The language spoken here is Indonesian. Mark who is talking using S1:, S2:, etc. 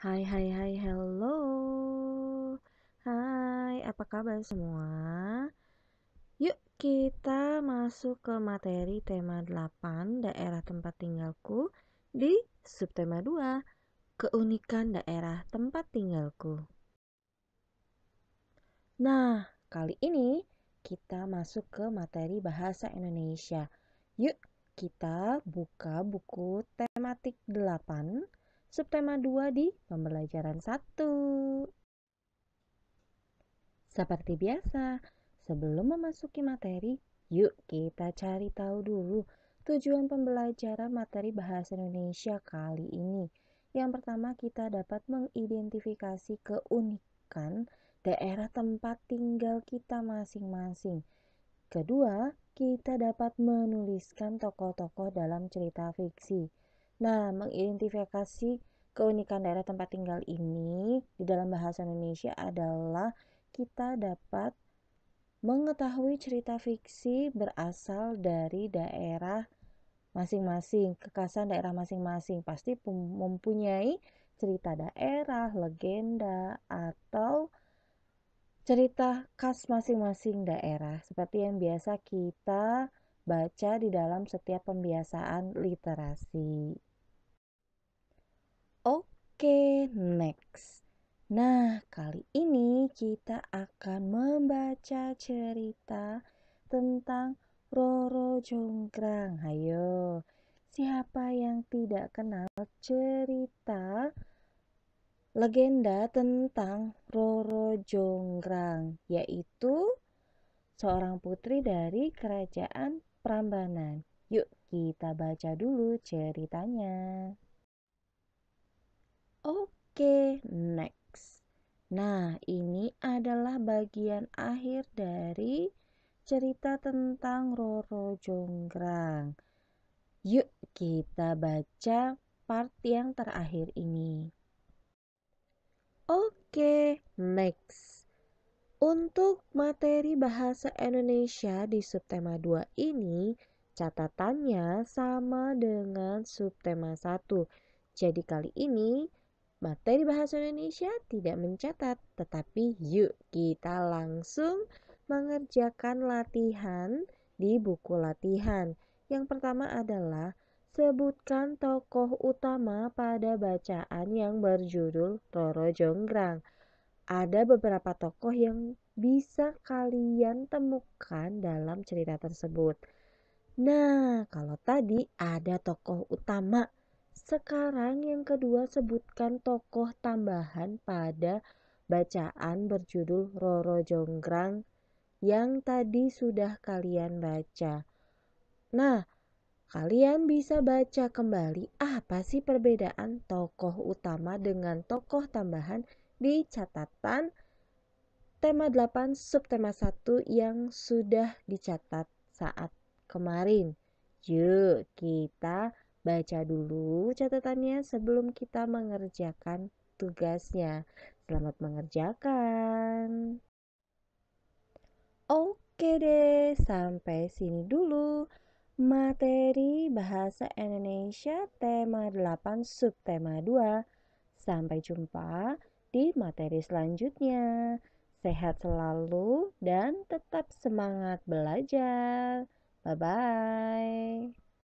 S1: Hai, hai, hai, hello. Hai, apa kabar semua? Yuk kita masuk ke materi tema 8 daerah tempat tinggalku di subtema 2 keunikan daerah tempat tinggalku. Nah, kali ini kita masuk ke materi bahasa Indonesia. Yuk kita buka buku tematik 8 subtema 2 di pembelajaran 1. Seperti biasa, sebelum memasuki materi, yuk kita cari tahu dulu tujuan pembelajaran materi bahasa Indonesia kali ini. Yang pertama, kita dapat mengidentifikasi keunikan daerah tempat tinggal kita masing-masing. Kedua, kita dapat menuliskan tokoh-tokoh dalam cerita fiksi. Nah, mengidentifikasi keunikan daerah tempat tinggal ini di dalam bahasa Indonesia adalah kita dapat mengetahui cerita fiksi berasal dari daerah masing-masing, kekhasan daerah masing-masing. Pasti mempunyai cerita daerah, legenda, atau cerita khas masing-masing daerah seperti yang biasa kita baca di dalam setiap pembiasaan literasi. Oke, next. Nah, kali ini kita akan membaca cerita tentang Roro Jonggrang. Hayo, siapa yang tidak kenal cerita legenda tentang Roro Jonggrang, yaitu seorang putri dari kerajaan Prambanan. Yuk kita baca dulu ceritanya. Oke, next. Nah, ini adalah bagian akhir dari cerita tentang Roro Jonggrang. Yuk kita baca part yang terakhir ini. Oke, next. Untuk materi bahasa Indonesia di subtema 2 ini, catatannya sama dengan subtema 1. Jadi kali ini, materi bahasa Indonesia tidak mencatat, tetapi yuk kita langsung mengerjakan latihan di buku latihan. Yang pertama adalah sebutkan tokoh utama pada bacaan yang berjudul Roro Jonggrang. Ada beberapa tokoh yang bisa kalian temukan dalam cerita tersebut. Nah, kalau tadi ada tokoh utama, sekarang yang kedua sebutkan tokoh tambahan pada bacaan berjudul Roro Jonggrang yang tadi sudah kalian baca. Nah, kalian bisa baca kembali apa sih perbedaan tokoh utama dengan tokoh tambahan di catatan tema 8 subtema 1 yang sudah dicatat saat kemarin. Yuk kita baca dulu catatannya sebelum kita mengerjakan tugasnya. Selamat mengerjakan. Oke deh, sampai sini dulu materi bahasa Indonesia tema 8 subtema 2. Sampai jumpa di materi selanjutnya. Sehat selalu dan tetap semangat belajar. Bye-bye.